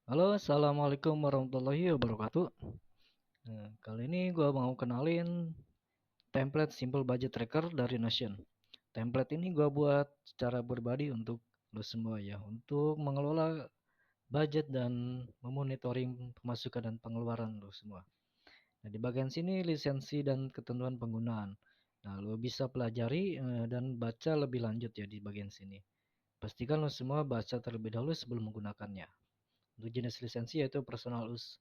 Halo, assalamualaikum warahmatullahi wabarakatuh. Kali ini gue mau kenalin template Simple Budget Tracker dari Notion. Template ini gue buat secara pribadi untuk lo semua ya, untuk mengelola budget dan memonitoring pemasukan dan pengeluaran lo semua. Nah, di bagian sini lisensi dan ketentuan penggunaan. Nah, lo bisa pelajari dan baca lebih lanjut ya di bagian sini. Pastikan lo semua baca terlebih dahulu sebelum menggunakannya. Untuk jenis lisensi yaitu personal use.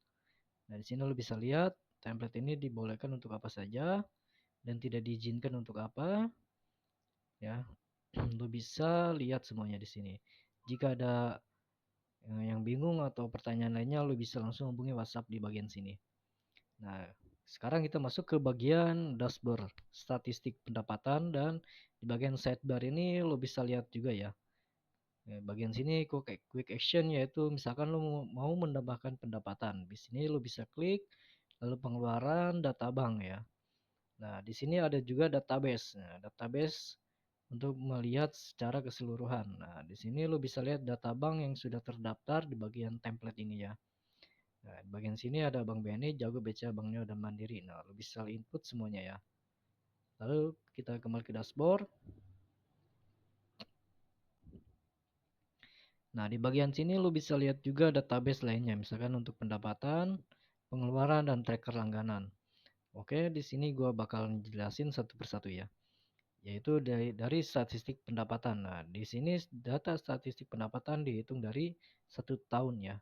Nah, di sini lo bisa lihat template ini dibolehkan untuk apa saja dan tidak diizinkan untuk apa, ya. Lo bisa lihat semuanya di sini. Jika ada yang bingung atau pertanyaan lainnya, lo bisa langsung hubungi WhatsApp di bagian sini. Nah, sekarang kita masuk ke bagian dashboard, statistik pendapatan, dan di bagian sidebar ini lo bisa lihat juga ya. Bagian sini quick action yaitu misalkan lo mau menambahkan pendapatan. Di sini lo bisa klik lalu pengeluaran data bank ya. Nah, di sini ada juga database. Nah, database untuk melihat secara keseluruhan. Nah, di sini lo bisa lihat data bank yang sudah terdaftar di bagian template ini ya. Nah, di bagian sini ada Bank BNI, Jago, BCA, Bank Neo, dan Mandiri. Nah, lo bisa input semuanya ya. Lalu kita kembali ke dashboard. Nah, di bagian sini lo bisa lihat juga database lainnya, misalkan untuk pendapatan, pengeluaran, dan tracker langganan. Oke, di sini gua bakal jelasin satu persatu ya. Yaitu dari statistik pendapatan. Nah, di sini data statistik pendapatan dihitung dari 1 tahun ya.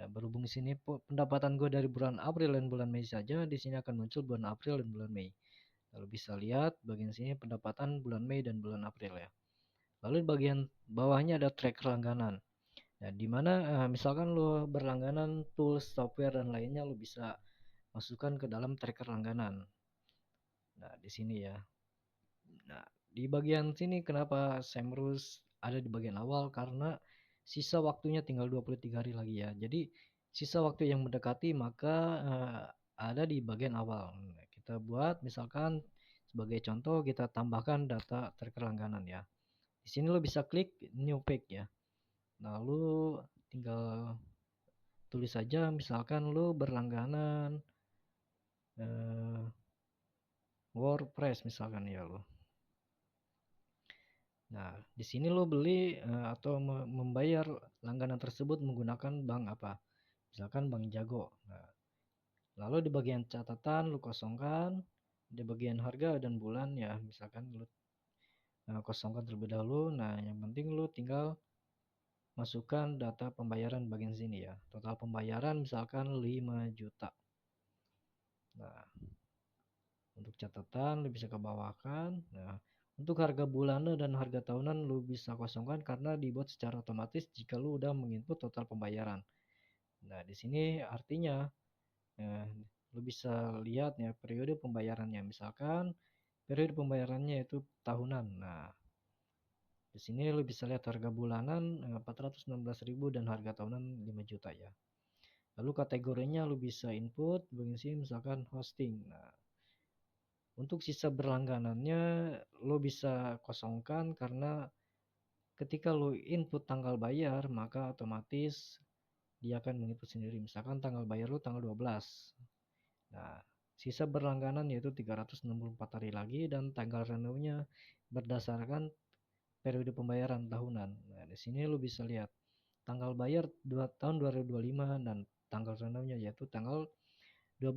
Nah, berhubung di sini pendapatan gue dari bulan April dan bulan Mei saja, di sini akan muncul bulan April dan bulan Mei. Lalu bisa lihat bagian sini pendapatan bulan Mei dan bulan April ya. Lalu di bagian bawahnya ada tracker langganan. Nah, di mana misalkan lo berlangganan tools, software dan lainnya lo bisa masukkan ke dalam tracker langganan. Nah, di sini ya. Nah, di bagian sini kenapa Semrus ada di bagian awal karena sisa waktunya tinggal 23 hari lagi ya. Jadi sisa waktu yang mendekati maka ada di bagian awal. Nah, kita buat misalkan sebagai contoh kita tambahkan data terkerlangganan ya. Di sini lo bisa klik new page ya. Lalu tinggal tulis saja misalkan lo berlangganan eh, WordPress misalkan ya lo. Nah, di sini lo beli atau membayar langganan tersebut menggunakan bank apa? Misalkan Bank Jago. Nah, lalu di bagian catatan lo kosongkan, di bagian harga dan bulan ya, misalkan lo kosongkan terlebih dahulu. Nah, yang penting lo tinggal masukkan data pembayaran bagian sini ya. Total pembayaran misalkan 5 juta. Nah, untuk catatan lu bisa kebawahkan. Nah, untuk harga bulanan dan harga tahunan lu bisa kosongkan karena dibuat secara otomatis jika lu udah menginput total pembayaran. Nah, di sini artinya eh, lu bisa lihat ya periode pembayarannya. Misalkan periode pembayarannya itu tahunan. Nah, di sini lu bisa lihat harga bulanan 416.000 dan harga tahunan 5 juta ya. Lalu kategorinya lu bisa input bagian sini misalkan hosting. Nah, untuk sisa berlangganannya lo bisa kosongkan karena ketika lo input tanggal bayar maka otomatis dia akan menginput sendiri. Misalkan tanggal bayar lo tanggal 12. Nah, sisa berlangganan yaitu 364 hari lagi dan tanggal renewnya berdasarkan periode pembayaran tahunan. Nah, di sini lo bisa lihat tanggal bayar tahun 2025 dan tanggal renewnya yaitu tanggal 12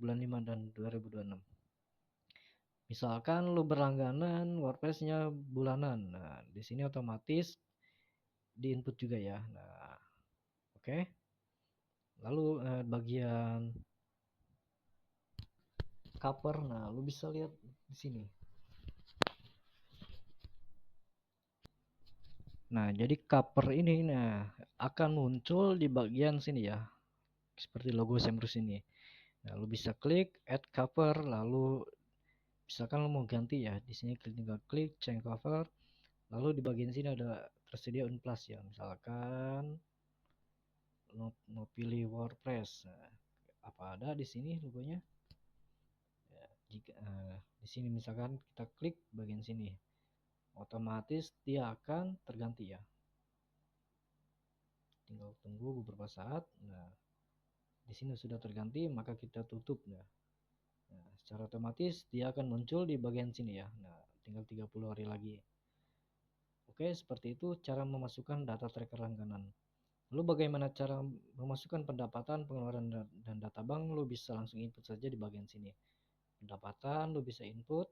bulan 5 dan 2026. Misalkan lu berlangganan WordPress-nya bulanan. Nah, di sini otomatis di-input juga ya. Nah, oke. Okay. Lalu bagian cover. Nah, lu bisa lihat di sini. Nah, jadi cover ini akan muncul di bagian sini ya. Seperti logo Semrus ini. Nah, lu bisa klik add cover lalu misalkan lu mau ganti ya. Di sini tinggal klik change cover. Lalu di bagian sini ada tersedia Unplus ya. Misalkan mau pilih WordPress. Nah, apa ada di sini logonya? Ya, jika di sini misalkan kita klik bagian sini, otomatis dia akan terganti ya. tinggal tunggu beberapa saat. Nah, di sini sudah terganti, maka kita tutup. Nah, secara otomatis dia akan muncul di bagian sini ya. Nah, tinggal 30 hari lagi. Oke, seperti itu cara memasukkan data tracker langganan. Lalu bagaimana cara memasukkan pendapatan, pengeluaran, dan data bank? Lu bisa langsung input saja di bagian sini. Pendapatan lu bisa input,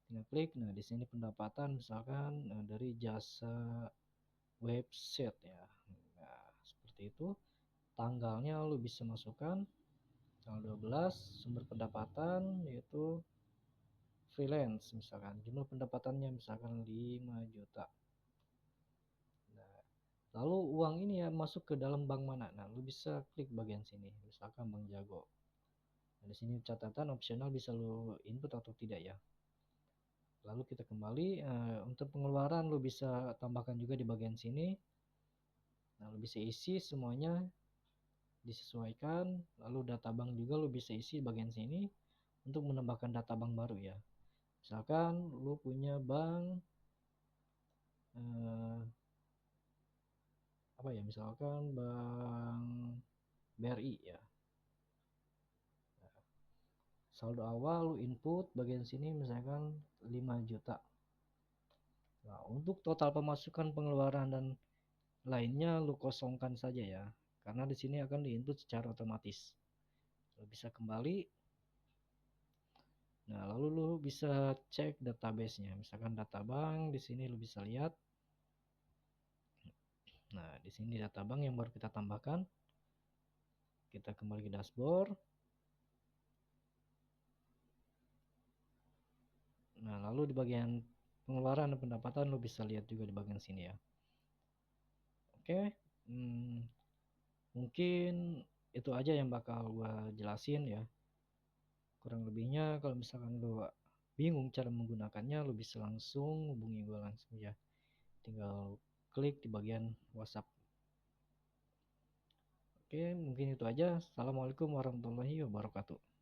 tinggal klik. Nah, di sini pendapatan misalkan dari jasa website ya. Nah, seperti itu. Tanggalnya lu bisa masukkan tanggal 12, sumber pendapatan yaitu freelance misalkan. Jumlah pendapatannya misalkan 5 juta. Nah, lalu uang ini ya masuk ke dalam bank mana? Nah, lu bisa klik bagian sini, misalkan Bank Jago. Nah, di sini catatan opsional bisa lu input atau tidak ya. Lalu kita kembali untuk pengeluaran lu bisa tambahkan juga di bagian sini. Nah, lu bisa isi semuanya disesuaikan. Lalu data bank juga lu bisa isi bagian sini untuk menambahkan data bank baru ya. Misalkan lu punya bank apa ya, misalkan bank BRI ya. Saldo awal lu input bagian sini misalkan 5 juta. Nah, untuk total pemasukan, pengeluaran, dan lainnya lu kosongkan saja ya. Karena di sini akan diinput secara otomatis. Lu bisa kembali. Nah, lalu lu bisa cek database-nya. Misalkan data bank, di sini lu bisa lihat. Nah, di sini data bank yang baru kita tambahkan. Kita kembali ke dashboard. Nah, lalu di bagian pengeluaran dan pendapatan lu bisa lihat juga di bagian sini ya. Oke, mungkin itu aja yang bakal gua jelasin ya. Kurang lebihnya kalau misalkan lu bingung cara menggunakannya, lu bisa langsung hubungi gua langsung ya. Tinggal klik di bagian WhatsApp. Oke, mungkin itu aja. Assalamualaikum warahmatullahi wabarakatuh.